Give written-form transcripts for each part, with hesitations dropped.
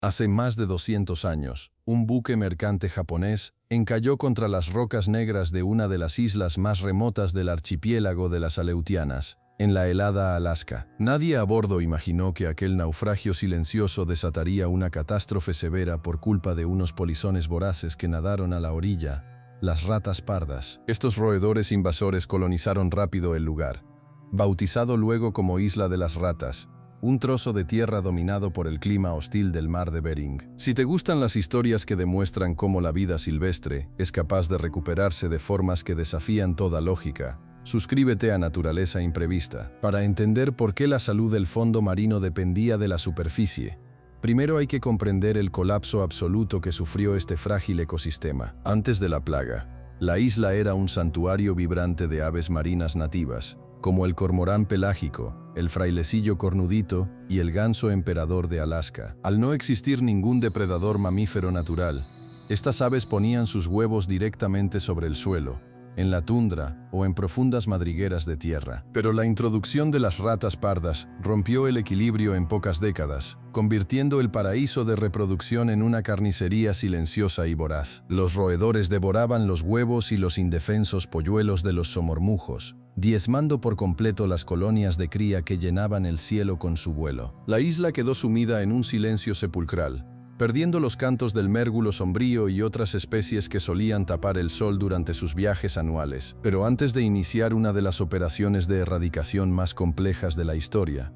Hace más de 200 años, un buque mercante japonés encalló contra las rocas negras de una de las islas más remotas del archipiélago de las Aleutianas, en la helada Alaska. Nadie a bordo imaginó que aquel naufragio silencioso desataría una catástrofe severa por culpa de unos polizones voraces que nadaron a la orilla, las ratas pardas. Estos roedores invasores colonizaron rápido el lugar, bautizado luego como Isla de las Ratas, un trozo de tierra dominado por el clima hostil del mar de Bering. Si te gustan las historias que demuestran cómo la vida silvestre es capaz de recuperarse de formas que desafían toda lógica, suscríbete a Naturaleza Imprevista para entender por qué la salud del fondo marino dependía de la superficie. Primero hay que comprender el colapso absoluto que sufrió este frágil ecosistema. Antes de la plaga, la isla era un santuario vibrante de aves marinas nativas, como el cormorán pelágico, el frailecillo cornudito y el ganso emperador de Alaska. Al no existir ningún depredador mamífero natural, estas aves ponían sus huevos directamente sobre el suelo, en la tundra o en profundas madrigueras de tierra. Pero la introducción de las ratas pardas rompió el equilibrio en pocas décadas, convirtiendo el paraíso de reproducción en una carnicería silenciosa y voraz. Los roedores devoraban los huevos y los indefensos polluelos de los somormujos, diezmando por completo las colonias de cría que llenaban el cielo con su vuelo. La isla quedó sumida en un silencio sepulcral, perdiendo los cantos del mérgulo sombrío y otras especies que solían tapar el sol durante sus viajes anuales. Pero antes de iniciar una de las operaciones de erradicación más complejas de la historia,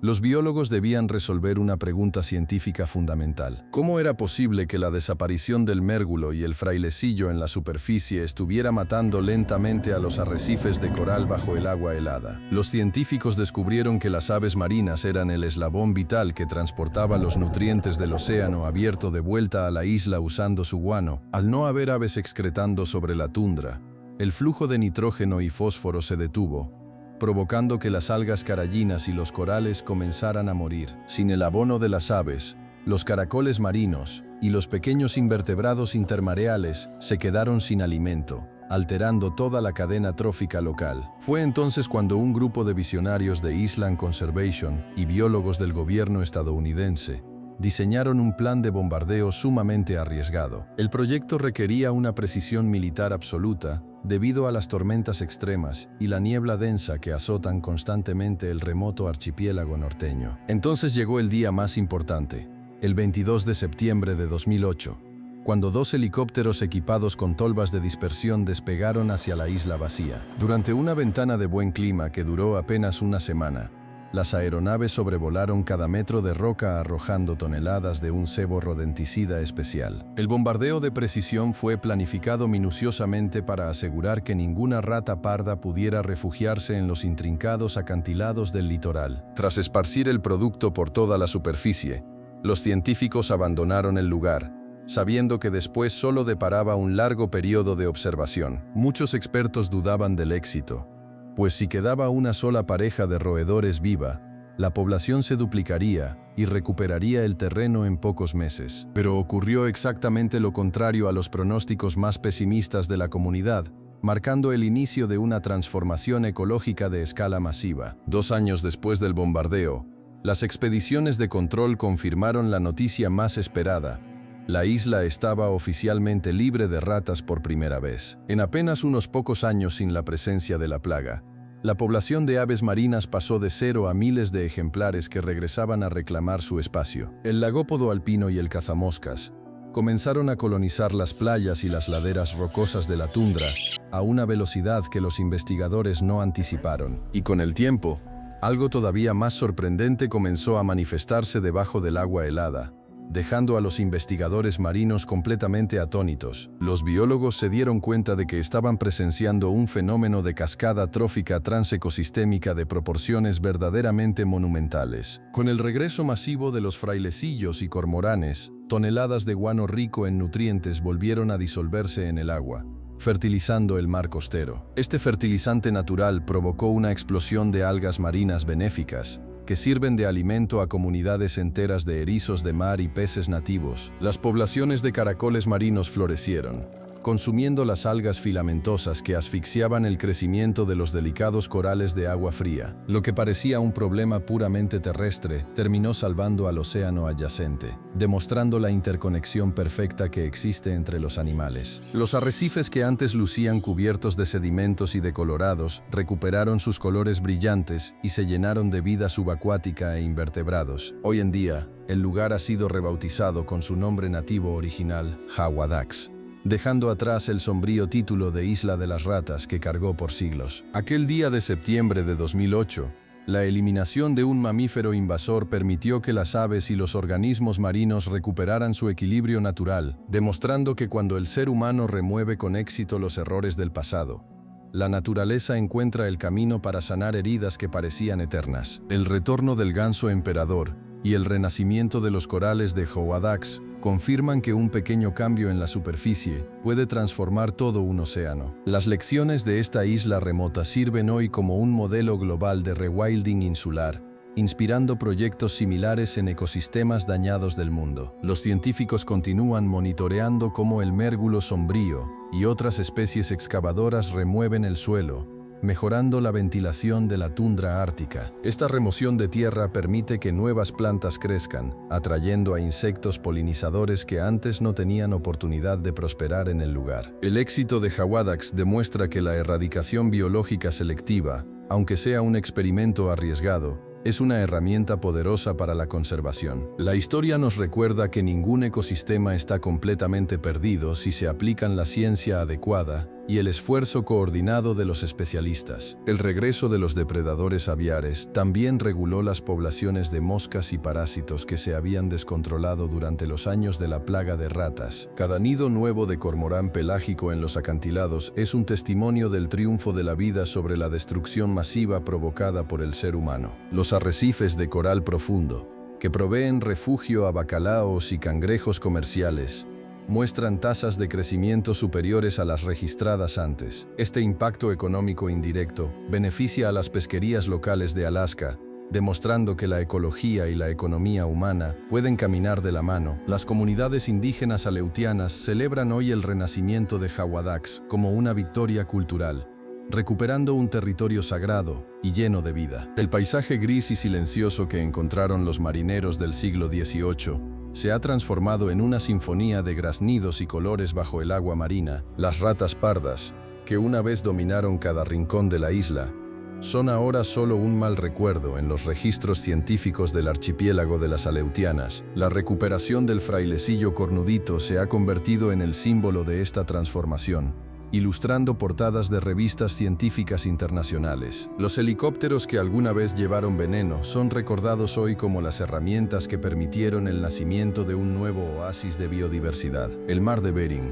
los biólogos debían resolver una pregunta científica fundamental. ¿Cómo era posible que la desaparición del mérgulo y el frailecillo en la superficie estuviera matando lentamente a los arrecifes de coral bajo el agua helada? Los científicos descubrieron que las aves marinas eran el eslabón vital que transportaba los nutrientes del océano abierto de vuelta a la isla usando su guano. Al no haber aves excretando sobre la tundra, el flujo de nitrógeno y fósforo se detuvo, provocando que las algas carallinas y los corales comenzaran a morir. Sin el abono de las aves, los caracoles marinos y los pequeños invertebrados intermareales se quedaron sin alimento, alterando toda la cadena trófica local. Fue entonces cuando un grupo de visionarios de Island Conservation y biólogos del gobierno estadounidense diseñaron un plan de bombardeo sumamente arriesgado. El proyecto requería una precisión militar absoluta debido a las tormentas extremas y la niebla densa que azotan constantemente el remoto archipiélago norteño. Entonces llegó el día más importante, el 22 de septiembre de 2008, cuando 2 helicópteros equipados con tolvas de dispersión despegaron hacia la isla vacía. Durante una ventana de buen clima que duró apenas una semana, las aeronaves sobrevolaron cada metro de roca arrojando toneladas de un sebo rodenticida especial. El bombardeo de precisión fue planificado minuciosamente para asegurar que ninguna rata parda pudiera refugiarse en los intrincados acantilados del litoral. Tras esparcir el producto por toda la superficie, los científicos abandonaron el lugar, sabiendo que después solo deparaba un largo periodo de observación. Muchos expertos dudaban del éxito, pues si quedaba una sola pareja de roedores viva, la población se duplicaría y recuperaría el terreno en pocos meses. Pero ocurrió exactamente lo contrario a los pronósticos más pesimistas de la comunidad, marcando el inicio de una transformación ecológica de escala masiva. 2 años después del bombardeo, las expediciones de control confirmaron la noticia más esperada: la isla estaba oficialmente libre de ratas por primera vez. En apenas unos pocos años sin la presencia de la plaga, la población de aves marinas pasó de 0 a miles de ejemplares que regresaban a reclamar su espacio. El lagópodo alpino y el cazamoscas comenzaron a colonizar las playas y las laderas rocosas de la tundra a una velocidad que los investigadores no anticiparon. Y con el tiempo, algo todavía más sorprendente comenzó a manifestarse debajo del agua helada, dejando a los investigadores marinos completamente atónitos. Los biólogos se dieron cuenta de que estaban presenciando un fenómeno de cascada trófica transecosistémica de proporciones verdaderamente monumentales. Con el regreso masivo de los frailecillos y cormoranes, toneladas de guano rico en nutrientes volvieron a disolverse en el agua, fertilizando el mar costero. Este fertilizante natural provocó una explosión de algas marinas benéficas, que sirven de alimento a comunidades enteras de erizos de mar y peces nativos. Las poblaciones de caracoles marinos florecieron, consumiendo las algas filamentosas que asfixiaban el crecimiento de los delicados corales de agua fría. Lo que parecía un problema puramente terrestre terminó salvando al océano adyacente, demostrando la interconexión perfecta que existe entre los animales. Los arrecifes que antes lucían cubiertos de sedimentos y decolorados recuperaron sus colores brillantes y se llenaron de vida subacuática e invertebrados. Hoy en día, el lugar ha sido rebautizado con su nombre nativo original, Hawadaks, dejando atrás el sombrío título de Isla de las Ratas que cargó por siglos. Aquel día de septiembre de 2008, la eliminación de un mamífero invasor permitió que las aves y los organismos marinos recuperaran su equilibrio natural, demostrando que cuando el ser humano remueve con éxito los errores del pasado, la naturaleza encuentra el camino para sanar heridas que parecían eternas. El retorno del ganso emperador y el renacimiento de los corales de Hawadaks confirman que un pequeño cambio en la superficie puede transformar todo un océano. Las lecciones de esta isla remota sirven hoy como un modelo global de rewilding insular, inspirando proyectos similares en ecosistemas dañados del mundo. Los científicos continúan monitoreando cómo el mérgulo sombrío y otras especies excavadoras remueven el suelo, mejorando la ventilación de la tundra ártica. Esta remoción de tierra permite que nuevas plantas crezcan, atrayendo a insectos polinizadores que antes no tenían oportunidad de prosperar en el lugar. El éxito de Hawadaks demuestra que la erradicación biológica selectiva, aunque sea un experimento arriesgado, es una herramienta poderosa para la conservación. La historia nos recuerda que ningún ecosistema está completamente perdido si se aplican la ciencia adecuada y el esfuerzo coordinado de los especialistas. El regreso de los depredadores aviares también reguló las poblaciones de moscas y parásitos que se habían descontrolado durante los años de la plaga de ratas. Cada nido nuevo de cormorán pelágico en los acantilados es un testimonio del triunfo de la vida sobre la destrucción masiva provocada por el ser humano. Los arrecifes de coral profundo, que proveen refugio a bacalaos y cangrejos comerciales, muestran tasas de crecimiento superiores a las registradas antes. Este impacto económico indirecto beneficia a las pesquerías locales de Alaska, demostrando que la ecología y la economía humana pueden caminar de la mano. Las comunidades indígenas aleutianas celebran hoy el renacimiento de Hawadaks como una victoria cultural, recuperando un territorio sagrado y lleno de vida. El paisaje gris y silencioso que encontraron los marineros del siglo XVIII se ha transformado en una sinfonía de graznidos y colores bajo el agua marina. Las ratas pardas, que una vez dominaron cada rincón de la isla, son ahora solo un mal recuerdo en los registros científicos del archipiélago de las Aleutianas. La recuperación del frailecillo cornudito se ha convertido en el símbolo de esta transformación, ilustrando portadas de revistas científicas internacionales. Los helicópteros que alguna vez llevaron veneno son recordados hoy como las herramientas que permitieron el nacimiento de un nuevo oasis de biodiversidad. El mar de Bering,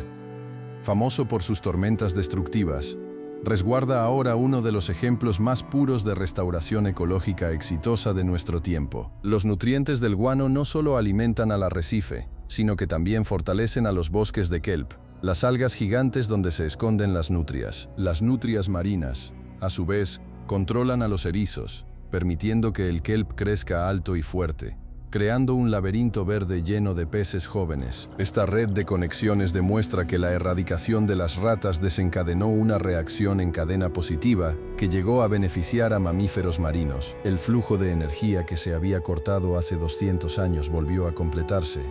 famoso por sus tormentas destructivas, resguarda ahora uno de los ejemplos más puros de restauración ecológica exitosa de nuestro tiempo. Los nutrientes del guano no solo alimentan al arrecife, sino que también fortalecen a los bosques de kelp, las algas gigantes donde se esconden las nutrias. Las nutrias marinas, a su vez, controlan a los erizos, permitiendo que el kelp crezca alto y fuerte, creando un laberinto verde lleno de peces jóvenes. Esta red de conexiones demuestra que la erradicación de las ratas desencadenó una reacción en cadena positiva que llegó a beneficiar a mamíferos marinos. El flujo de energía que se había cortado hace 200 años volvió a completarse,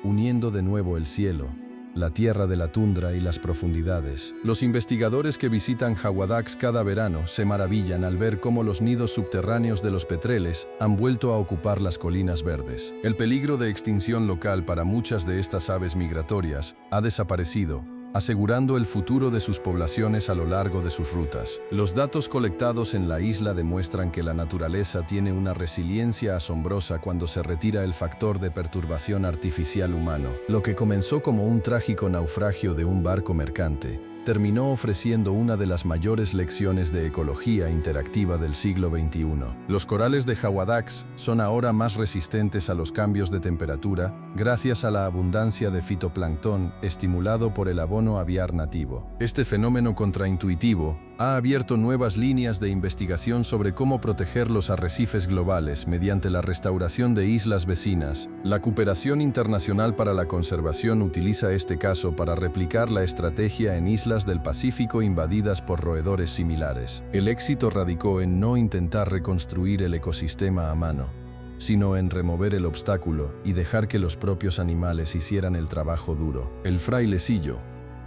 uniendo de nuevo el cielo, la tierra de la tundra y las profundidades. Los investigadores que visitan Hawadaks cada verano se maravillan al ver cómo los nidos subterráneos de los petreles han vuelto a ocupar las colinas verdes. El peligro de extinción local para muchas de estas aves migratorias ha desaparecido, asegurando el futuro de sus poblaciones a lo largo de sus rutas. Los datos colectados en la isla demuestran que la naturaleza tiene una resiliencia asombrosa cuando se retira el factor de perturbación artificial humano. Lo que comenzó como un trágico naufragio de un barco mercante, terminó ofreciendo una de las mayores lecciones de ecología interactiva del siglo XXI. Los corales de Hawadaks son ahora más resistentes a los cambios de temperatura gracias a la abundancia de fitoplancton estimulado por el abono aviar nativo. Este fenómeno contraintuitivo ha abierto nuevas líneas de investigación sobre cómo proteger los arrecifes globales mediante la restauración de islas vecinas La cooperación internacional para la conservación utiliza este caso para replicar la estrategia en islas del Pacífico invadidas por roedores similares. El éxito radicó en no intentar reconstruir el ecosistema a mano, sino en remover el obstáculo y dejar que los propios animales hicieran el trabajo duro. El frailecillo,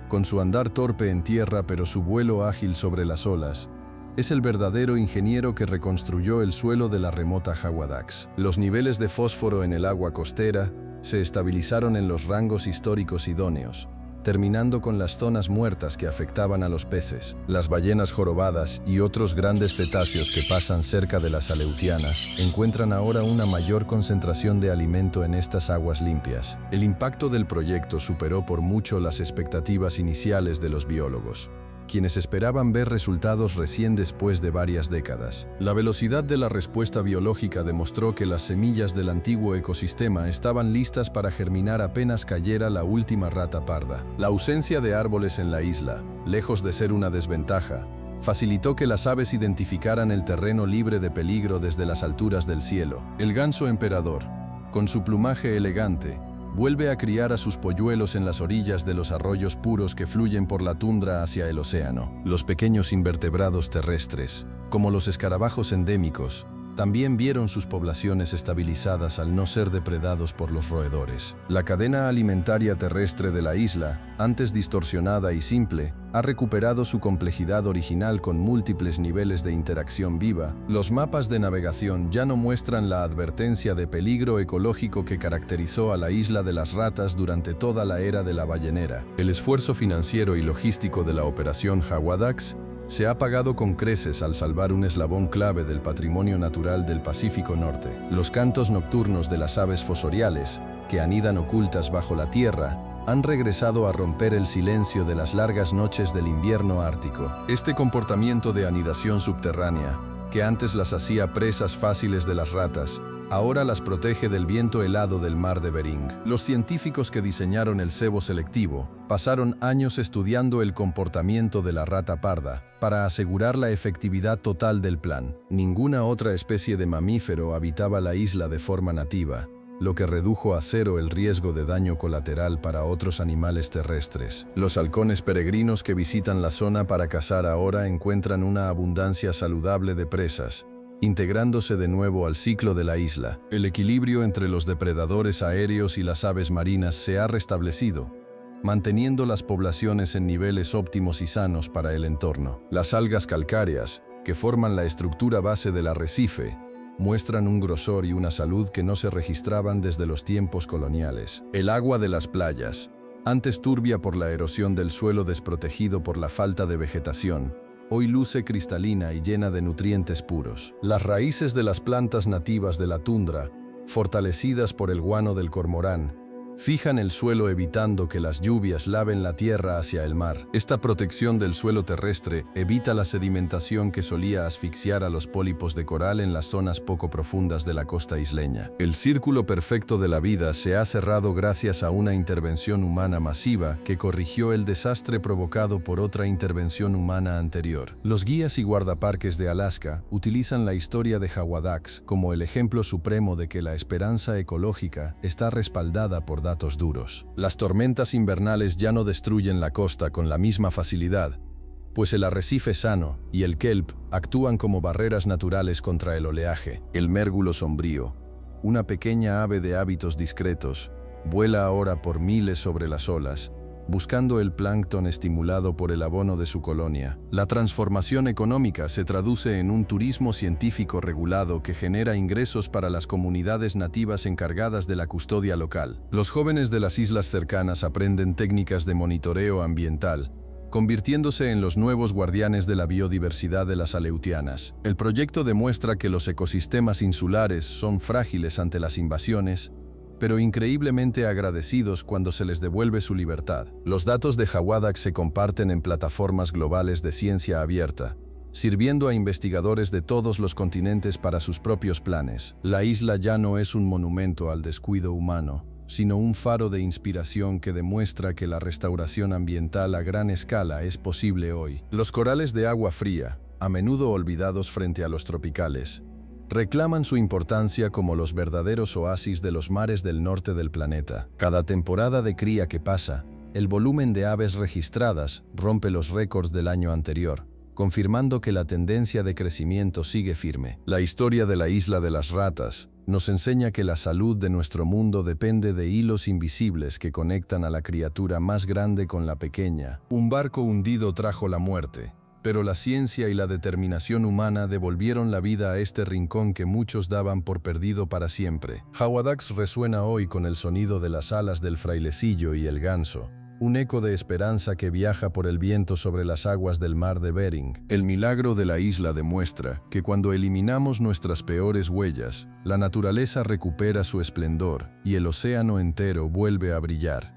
con su andar torpe en tierra pero su vuelo ágil sobre las olas, es el verdadero ingeniero que reconstruyó el suelo de la remota Hawadaks. Los niveles de fósforo en el agua costera se estabilizaron en los rangos históricos idóneos, terminando con las zonas muertas que afectaban a los peces. Las ballenas jorobadas y otros grandes cetáceos que pasan cerca de las Aleutianas encuentran ahora una mayor concentración de alimento en estas aguas limpias. El impacto del proyecto superó por mucho las expectativas iniciales de los biólogos, quienes esperaban ver resultados recién después de varias décadas. La velocidad de la respuesta biológica demostró que las semillas del antiguo ecosistema estaban listas para germinar apenas cayera la última rata parda. La ausencia de árboles en la isla, lejos de ser una desventaja, facilitó que las aves identificaran el terreno libre de peligro desde las alturas del cielo. El ganso emperador, con su plumaje elegante, vuelve a criar a sus polluelos en las orillas de los arroyos puros que fluyen por la tundra hacia el océano. Los pequeños invertebrados terrestres, como los escarabajos endémicos, también vieron sus poblaciones estabilizadas al no ser depredados por los roedores. La cadena alimentaria terrestre de la isla, antes distorsionada y simple, ha recuperado su complejidad original con múltiples niveles de interacción viva. Los mapas de navegación ya no muestran la advertencia de peligro ecológico que caracterizó a la isla de las ratas durante toda la era de la ballenera. El esfuerzo financiero y logístico de la operación Hawadaks se ha pagado con creces al salvar un eslabón clave del patrimonio natural del Pacífico Norte. Los cantos nocturnos de las aves fosoriales, que anidan ocultas bajo la tierra, han regresado a romper el silencio de las largas noches del invierno ártico. Este comportamiento de anidación subterránea, que antes las hacía presas fáciles de las ratas, ahora las protege del viento helado del mar de Bering. Los científicos que diseñaron el cebo selectivo pasaron años estudiando el comportamiento de la rata parda para asegurar la efectividad total del plan. Ninguna otra especie de mamífero habitaba la isla de forma nativa, lo que redujo a cero el riesgo de daño colateral para otros animales terrestres. Los halcones peregrinos que visitan la zona para cazar ahora encuentran una abundancia saludable de presas, integrándose de nuevo al ciclo de la isla. El equilibrio entre los depredadores aéreos y las aves marinas se ha restablecido, manteniendo las poblaciones en niveles óptimos y sanos para el entorno. Las algas calcáreas, que forman la estructura base del arrecife, muestran un grosor y una salud que no se registraban desde los tiempos coloniales. El agua de las playas, antes turbia por la erosión del suelo desprotegido por la falta de vegetación, hoy luce cristalina y llena de nutrientes puros. Las raíces de las plantas nativas de la tundra, fortalecidas por el guano del cormorán, fijan el suelo evitando que las lluvias laven la tierra hacia el mar. Esta protección del suelo terrestre evita la sedimentación que solía asfixiar a los pólipos de coral en las zonas poco profundas de la costa isleña. El círculo perfecto de la vida se ha cerrado gracias a una intervención humana masiva que corrigió el desastre provocado por otra intervención humana anterior. Los guías y guardaparques de Alaska utilizan la historia de Hawadaks como el ejemplo supremo de que la esperanza ecológica está respaldada por datos duros. Las tormentas invernales ya no destruyen la costa con la misma facilidad, pues el arrecife sano y el kelp actúan como barreras naturales contra el oleaje. El mérgulo sombrío, una pequeña ave de hábitos discretos, vuela ahora por miles sobre las olas, buscando el plancton estimulado por el abono de su colonia. La transformación económica se traduce en un turismo científico regulado que genera ingresos para las comunidades nativas encargadas de la custodia local. Los jóvenes de las islas cercanas aprenden técnicas de monitoreo ambiental, convirtiéndose en los nuevos guardianes de la biodiversidad de las Aleutianas. El proyecto demuestra que los ecosistemas insulares son frágiles ante las invasiones, pero increíblemente agradecidos cuando se les devuelve su libertad. Los datos de Hawadaks se comparten en plataformas globales de ciencia abierta, sirviendo a investigadores de todos los continentes para sus propios planes. La isla ya no es un monumento al descuido humano, sino un faro de inspiración que demuestra que la restauración ambiental a gran escala es posible hoy. Los corales de agua fría, a menudo olvidados frente a los tropicales, reclaman su importancia como los verdaderos oasis de los mares del norte del planeta. Cada temporada de cría que pasa, el volumen de aves registradas rompe los récords del año anterior, confirmando que la tendencia de crecimiento sigue firme. La historia de la isla de las ratas nos enseña que la salud de nuestro mundo depende de hilos invisibles que conectan a la criatura más grande con la pequeña. Un barco hundido trajo la muerte, pero la ciencia y la determinación humana devolvieron la vida a este rincón que muchos daban por perdido para siempre. Hawadax resuena hoy con el sonido de las alas del frailecillo y el ganso, un eco de esperanza que viaja por el viento sobre las aguas del mar de Bering. El milagro de la isla demuestra que cuando eliminamos nuestras peores huellas, la naturaleza recupera su esplendor y el océano entero vuelve a brillar.